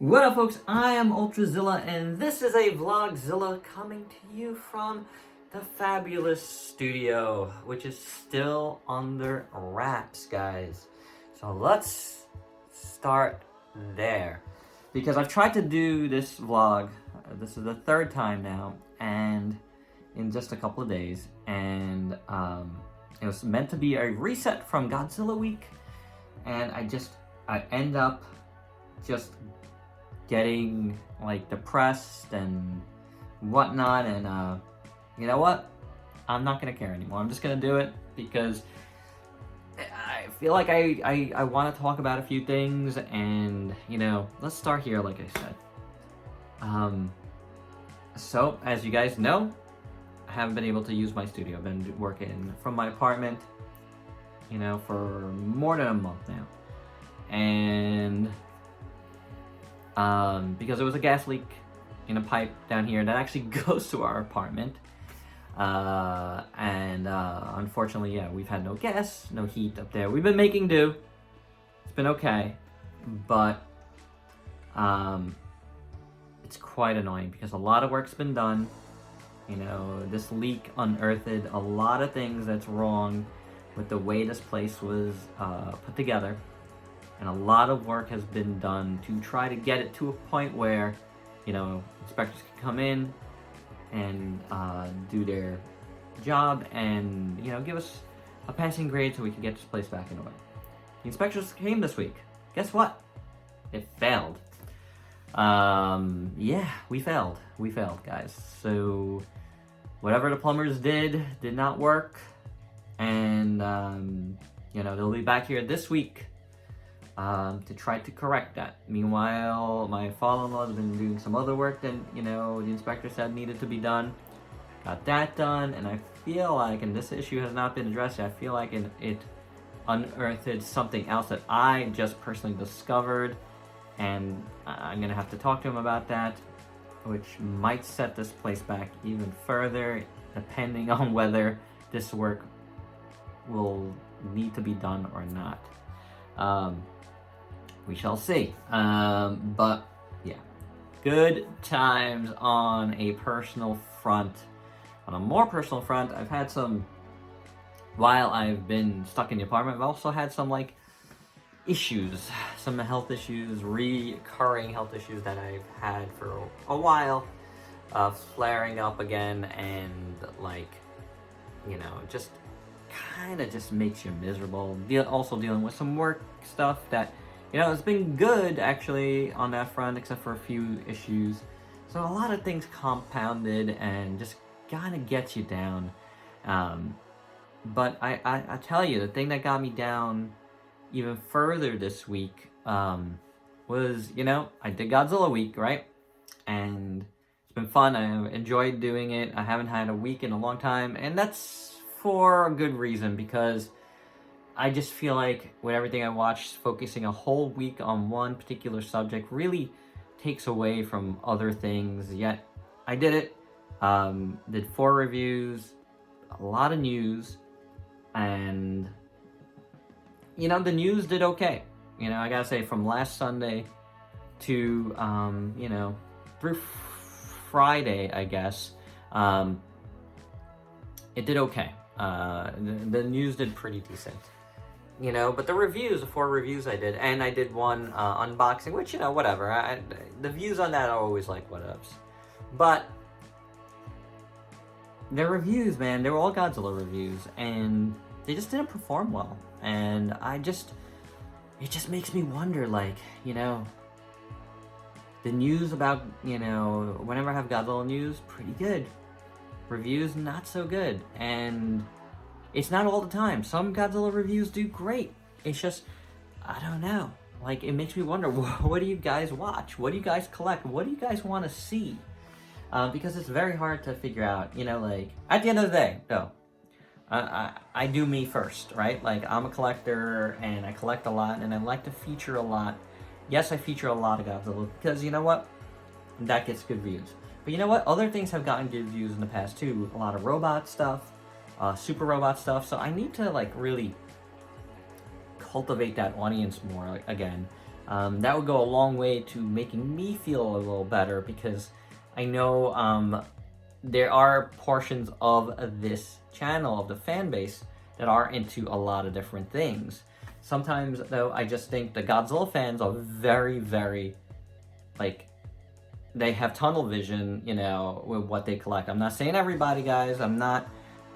What up, folks? I am Ultrazilla, and this is a Vlogzilla coming to you from the fabulous studio, which is still under wraps, guys. So let's start there. Because I've tried to do this vlog, this is the third time now, and in just a couple of days, and it was meant to be a reset from Godzilla week, and I end up just getting like depressed and whatnot, and you know what? I'm not gonna care anymore. I'm just gonna do it because I feel like I want to talk about a few things, and you know, let's start here, like I said. So as you guys know, I haven't been able to use my studio. I've been working from my apartment, you know, for more than a month now, and because there was a gas leak in a pipe down here that actually goes to our apartment, and unfortunately, yeah, we've had no gas, no heat up there. We've been making do. It's been okay, but it's quite annoying because a lot of work's been done. You know, this leak unearthed a lot of things that's wrong with the way this place was put together. And a lot of work has been done to try to get it to a point where, you know, inspectors can come in and do their job and, you know, give us a passing grade so we can get this place back in order. The inspectors came this week. Guess what? It failed. Yeah, we failed. We failed, guys. So whatever the plumbers did not work. And, you know, they'll be back here this week to try to correct that. Meanwhile, my father-in-law has been doing some other work that, you know, the inspector said needed to be done. Got that done, and I feel like, and this issue has not been addressed yet, I feel like it unearthed something else that I just personally discovered, and I'm gonna have to talk to him about that, which might set this place back even further, depending on whether this work will need to be done or not. We shall see. But yeah, good times on a personal front. On a more personal front, I've had some, while I've been stuck in the apartment, I've also had some like issues, some health issues, recurring health issues that I've had for a while, flaring up again, and like, you know, just kind of just makes you miserable. Also dealing with some work stuff that, you know, it's been good actually on that front, except for a few issues. So a lot of things compounded and just kind of gets you down. But I tell you, the thing that got me down even further this week was, you know, I did Godzilla week, right? And it's been fun. I enjoyed doing it. I haven't had a week in a long time, and that's for a good reason, because I just feel like with everything I watched, focusing a whole week on one particular subject really takes away from other things. Yet I did it. Did 4 reviews, a lot of news, and you know, the news did okay. You know, I gotta say, from last Sunday to you know, through Friday, I guess, it did okay. The news did pretty decent, you know, but the reviews, the 4 reviews I did, and I did one unboxing, which, you know, whatever. The views on that are always like whatevs, but the reviews, man, they were all Godzilla reviews, and they just didn't perform well. And it just makes me wonder, like, you know, the news about, you know, whenever I have Godzilla news, pretty good. Reviews, not so good. And it's not all the time. Some Godzilla reviews do great. It's just, I don't know. Like, it makes me wonder, what do you guys watch? What do you guys collect? What do you guys want to see? Because it's very hard to figure out, you know, like, at the end of the day, though, I do me first, right? Like, I'm a collector, and I collect a lot, and I like to feature a lot. Yes, I feature a lot of Godzilla, because you know what? That gets good views. But you know what? Other things have gotten good views in the past, too. A lot of robot stuff, super robot stuff. So I need to, like, really cultivate that audience more again. That would go a long way to making me feel a little better, because I know there are portions of this channel, of the fan base, that are into a lot of different things. Sometimes, though, I just think the Godzilla fans are very, very, like, they have tunnel vision, you know, with what they collect. I'm not saying everybody, guys, I'm not,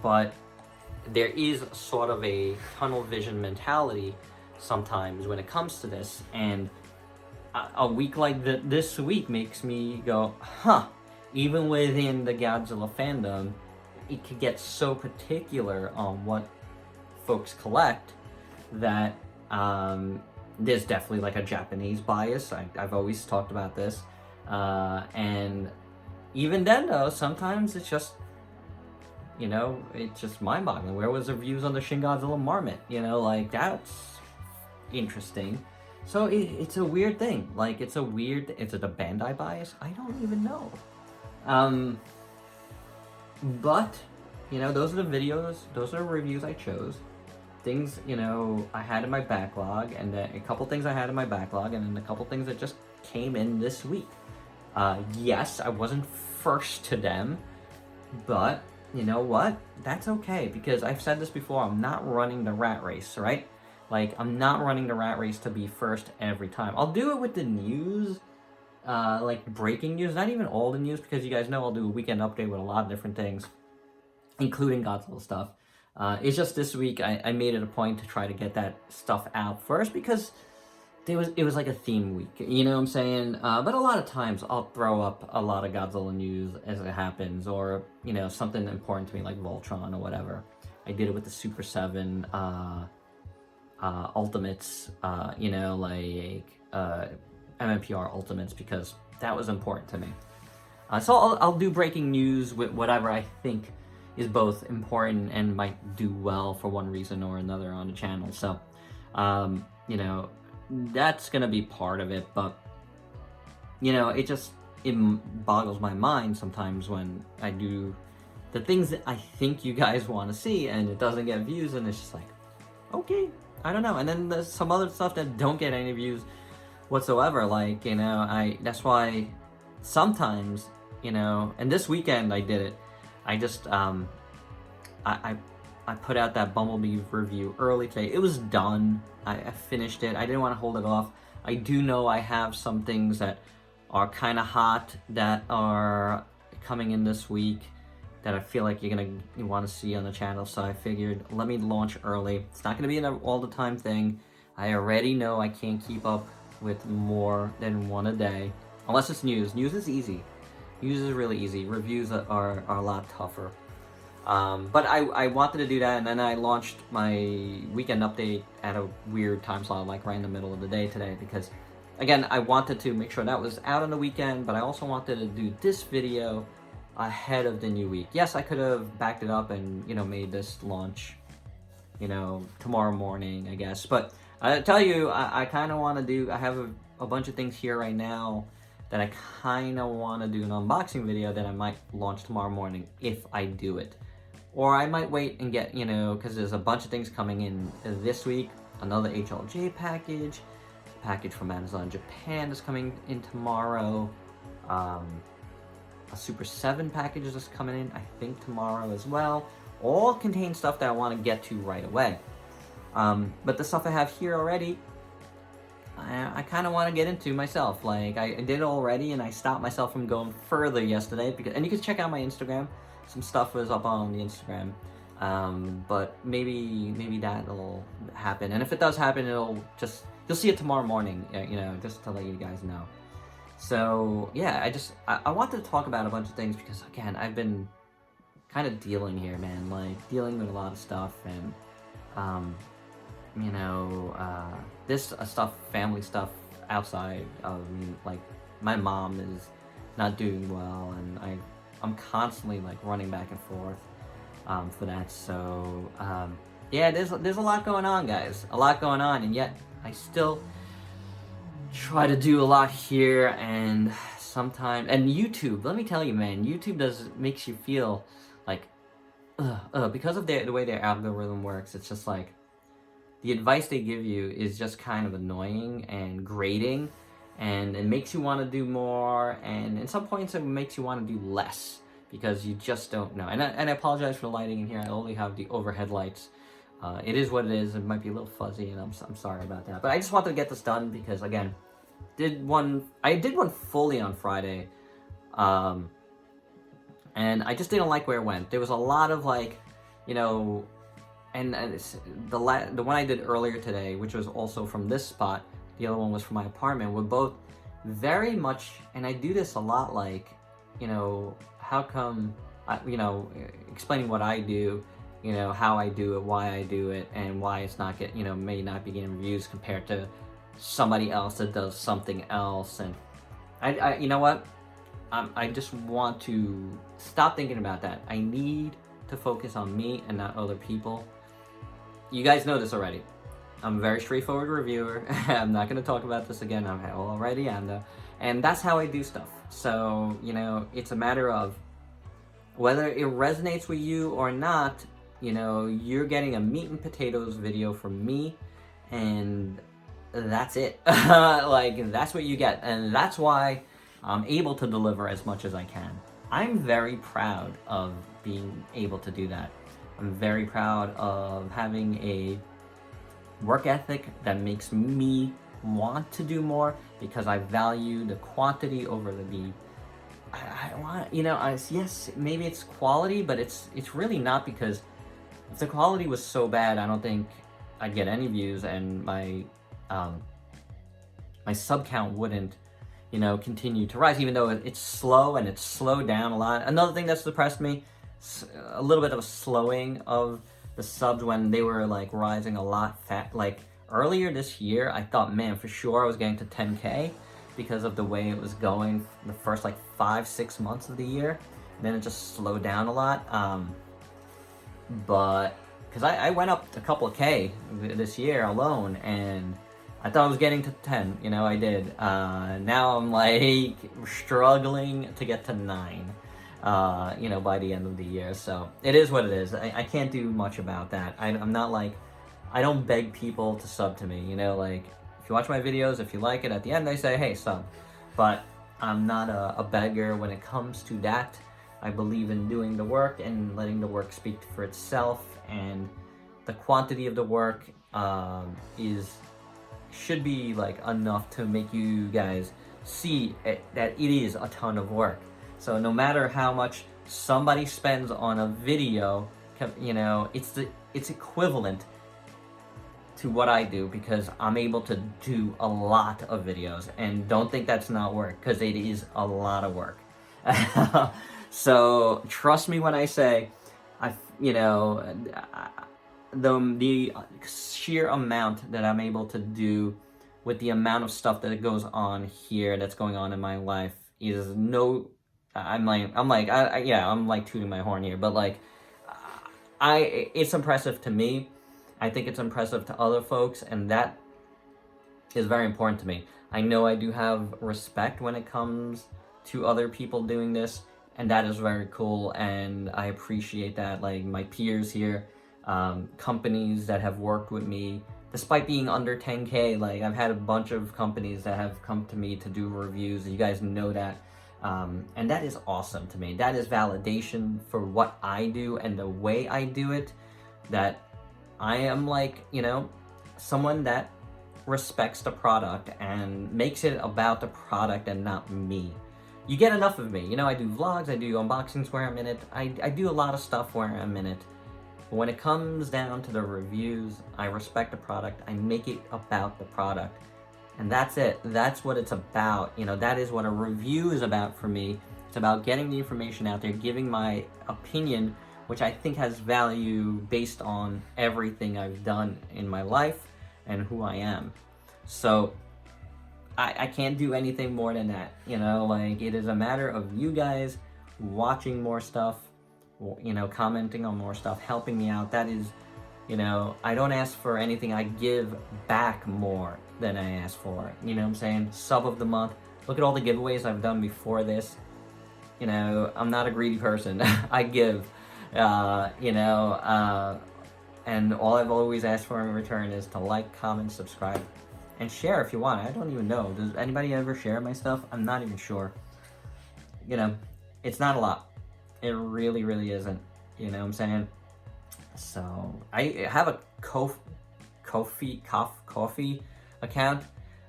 but there is sort of a tunnel vision mentality sometimes when it comes to this, and a week like this week makes me go, huh, even within the Godzilla fandom, it could get so particular on what folks collect that there's definitely like a Japanese bias. I've always talked about this. And even then, though, sometimes it's just, you know, it's just mind-boggling. Where was the reviews on the Shin Godzilla Marmot? You know, like, that's interesting. So it's a weird thing. Like, is it a Bandai bias? I don't even know. But, you know, those are the videos, those are the reviews I chose. Things, you know, I had in my backlog, and then a couple things I had in my backlog, and then a couple things that just came in this week. Yes, I wasn't first to them, but you know what? That's okay, because I've said this before, I'm not running the rat race, right? Like, I'm not running the rat race to be first every time. I'll do it with the news, like breaking news, not even all the news, because you guys know I'll do a weekend update with a lot of different things, including Godzilla stuff. It's just this week I made it a point to try to get that stuff out first, because it was like a theme week, you know what I'm saying? But a lot of times I'll throw up a lot of Godzilla news as it happens, or, you know, something important to me like Voltron or whatever. I did it with the Super 7 Ultimates, you know, like MMPR Ultimates, because that was important to me. So I'll do breaking news with whatever I think is both important and might do well for one reason or another on the channel. So, you know, that's gonna be part of it, but, you know, it boggles my mind sometimes when I do the things that I think you guys want to see and it doesn't get views, and it's just like, okay, I don't know. And then there's some other stuff that don't get any views whatsoever, like, you know, that's why sometimes, you know, and this weekend I did it. I just, I put out that Bumblebee review early today. It was done. I finished it. I didn't want to hold it off. I do know I have some things that are kind of hot that are coming in this week that I feel like you want to see on the channel. So I figured, let me launch early. It's not going to be an all the time thing. I already know I can't keep up with more than one a day, unless it's news. News is easy. News is really easy. Reviews are a lot tougher. But I wanted to do that, and then I launched my weekend update at a weird time slot, like right in the middle of the day today, because, again, I wanted to make sure that was out on the weekend, but I also wanted to do this video ahead of the new week. Yes, I could have backed it up and, you know, made this launch, you know, tomorrow morning, I guess. But I tell you, I kind of want to do, I have a bunch of things here right now that I kind of want to do an unboxing video that I might launch tomorrow morning if I do it. Or I might wait and get, you know, because there's a bunch of things coming in this week. Another HLJ package from Amazon Japan is coming in tomorrow. A Super 7 package is coming in, I think, tomorrow as well. All contain stuff that I want to get to right away. But the stuff I have here already, I kind of want to get into myself. Like, I did it already, and I stopped myself from going further yesterday. And you can check out my Instagram. Some stuff was up on the Instagram. But maybe that'll happen. And if it does happen, you'll see it tomorrow morning, you know, just to let you guys know. So, yeah, I wanted to talk about a bunch of things because, again, I've been kind of dealing here, man. Like, dealing with a lot of stuff, and, you know, this stuff, family stuff outside of me. Like, my mom is not doing well, and I'm constantly, like, running back and forth for that. So, yeah, there's a lot going on, guys. A lot going on, and yet I still try to do a lot here, and sometimes, and YouTube, let me tell you, man, YouTube makes you feel like, because of the way their algorithm works. It's just like, the advice they give you is just kind of annoying and grating, and it makes you want to do more, and at some points it makes you want to do less because you just don't know. And I apologize for the lighting in here. I only have the overhead lights. It is what it is. It might be a little fuzzy, and I'm sorry about that. But I just wanted to get this done because, again, I did one fully on Friday, and I just didn't like where it went. There was a lot of, like, you know, and the one I did earlier today, which was also from this spot, the other one was from my apartment, were both very much, and I do this a lot, like, you know, how come, you know, explaining what I do, you know, how I do it, why I do it, and why it's not you know, may not be getting reviews compared to somebody else that does something else. And I you know what, I just want to stop thinking about that. I need to focus on me and not other people. You guys know this already. I'm a very straightforward reviewer. I'm not going to talk about this again. I already am, though. And that's how I do stuff. So, you know, it's a matter of whether it resonates with you or not. You know, you're getting a meat and potatoes video from me, and that's it. Like, that's what you get. And that's why I'm able to deliver as much as I can. I'm very proud of being able to do that. I'm very proud of having a work ethic that makes me want to do more because I value the quantity over the I want, you know, yes, maybe it's quality, but it's really not, because if the quality was so bad, I don't think I'd get any views, and my sub count wouldn't, you know, continue to rise, even though it's slow and it's slowed down a lot. Another thing that's depressed me, a little bit of a slowing of the subs when they were like rising a lot like earlier this year. I thought, man, for sure I was getting to 10K because of the way it was going the first like 5-6 months of the year. And then it just slowed down a lot. But because I went up a couple of K this year alone, and I thought I was getting to 10, you know, I did. Now I'm like struggling to get to 9. You know, by the end of the year. So it is what it is. I can't do much about that. I'm not like, I don't beg people to sub to me, you know, like if you watch my videos, if you like it, at the end they say, hey, sub. But I'm not a beggar when it comes to that. I believe in doing the work and letting the work speak for itself, and the quantity of the work should be like enough to make you guys see that it is a ton of work. So no matter how much somebody spends on a video, you know, it's equivalent to what I do, because I'm able to do a lot of videos. And don't think that's not work, because it is a lot of work. So trust me when I say, you know, the sheer amount that I'm able to do with the amount of stuff that goes on here, that's going on in my life, is no. I'm like tooting my horn here, but like, it's impressive to me. I think it's impressive to other folks, and that is very important to me. I know I do have respect when it comes to other people doing this, and that is very cool, and I appreciate that. Like my peers here, companies that have worked with me, despite being under 10K, like I've had a bunch of companies that have come to me to do reviews, you guys know that. And that is awesome to me. That is validation for what I do and the way I do it, that I am like, you know, someone that respects the product and makes it about the product and not me. You get enough of me. You know, I do vlogs, I do unboxings where I'm in it. I do a lot of stuff where I'm in it. But when it comes down to the reviews, I respect the product. I make it about the product. And that's it. That's what it's about. You know, that is what a review is about for me. It's about getting the information out there, giving my opinion, which I think has value based on everything I've done in my life and who I am. So I can't do anything more than that. You know, like it is a matter of you guys watching more stuff, you know, commenting on more stuff, helping me out. That is, you know, I don't ask for anything. I give back more than I ask for. You know what I'm saying? Sub of the month. Look at all the giveaways I've done before this. You know, I'm not a greedy person. I give. You know, And all I've always asked for in return is to like, comment, subscribe, and share if you want. I don't even know. Does anybody ever share my stuff? I'm not even sure. You know, it's not a lot. It really, really isn't. You know what I'm saying? So, I have a Ko-fi account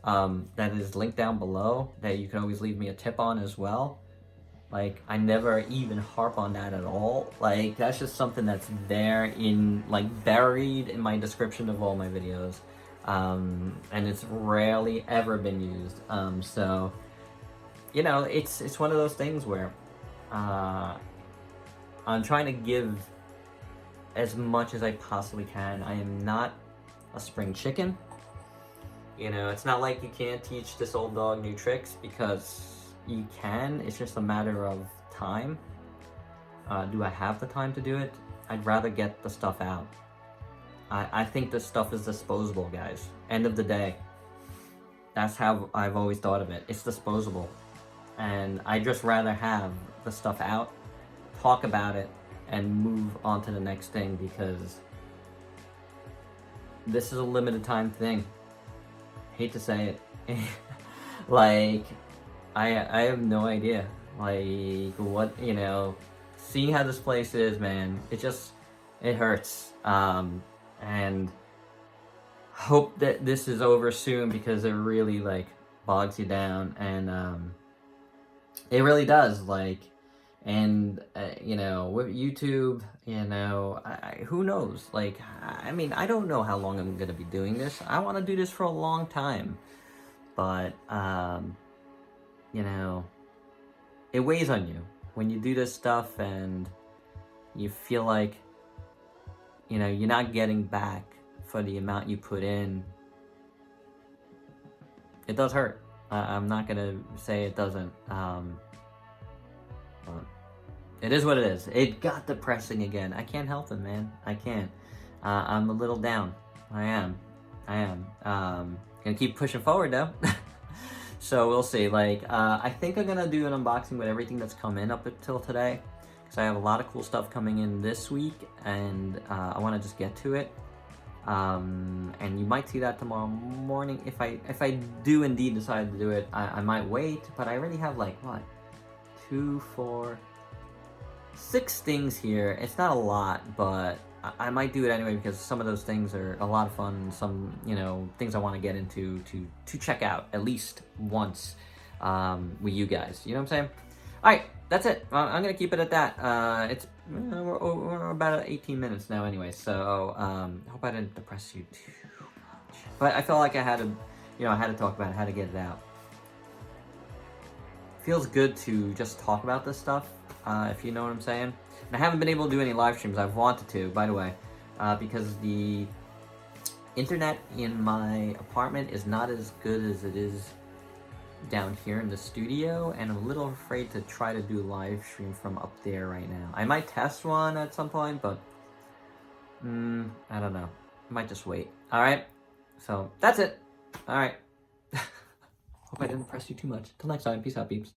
that is linked down below that you can always leave me a tip on as well. Like, I never even harp on that at all. Like, that's just something that's there in, like, buried in my description of all my videos. And it's rarely ever been used. So, you know, it's one of those things where I'm trying to give as much as I possibly can. I am not a spring chicken. You know, it's not like you can't teach this old dog new tricks, because you can. It's just a matter of time. Do I have the time to do it? I'd rather get the stuff out. I think this stuff is disposable, guys. End of the day. That's how I've always thought of it. It's disposable. And I'd just rather have the stuff out, talk about it, and move on to the next thing, because this is a limited time thing. Hate to say it. Like, I have no idea, like, what, you know, seeing how this place is, man, it hurts, and hope that this is over soon, because it really, like, bogs you down, and, it really does, like, and, you know, with YouTube, you know, who knows, like, I mean, I don't know how long I'm gonna be doing this. I want to do this for a long time, but, you know, it weighs on you when you do this stuff and you feel like, you know, you're not getting back for the amount you put in. It does hurt. I'm not gonna say it doesn't. But it is what it is. It got depressing again. I can't help it, man. I can't. I'm a little down. I am. Gonna keep pushing forward though. So we'll see. Like, I think I'm gonna do an unboxing with everything that's come in up until today, because I have a lot of cool stuff coming in this week, and I want to just get to it. And you might see that tomorrow morning. If I do indeed decide to do it, I might wait. But I already have, like, what, 2, 4, 6 things here. It's not a lot, but I might do it anyway, because some of those things are a lot of fun. Some, you know, things I want to get into to check out at least once with you guys. You know what I'm saying? All right, that's it. I'm gonna keep it at that. We're about 18 minutes now anyway, so hope I didn't depress you too much. But I felt like I had to, you know, I had to talk about it, I had to get it out. Feels good to just talk about this stuff, if you know what I'm saying. And I haven't been able to do any live streams. I've wanted to, by the way, because the internet in my apartment is not as good as it is down here in the studio, and I'm a little afraid to try to do live stream from up there right now. I might test one at some point, but I don't know. I might just wait. All right, so that's it. All right. Hope I didn't press you too much. Till next time, peace out, peeps.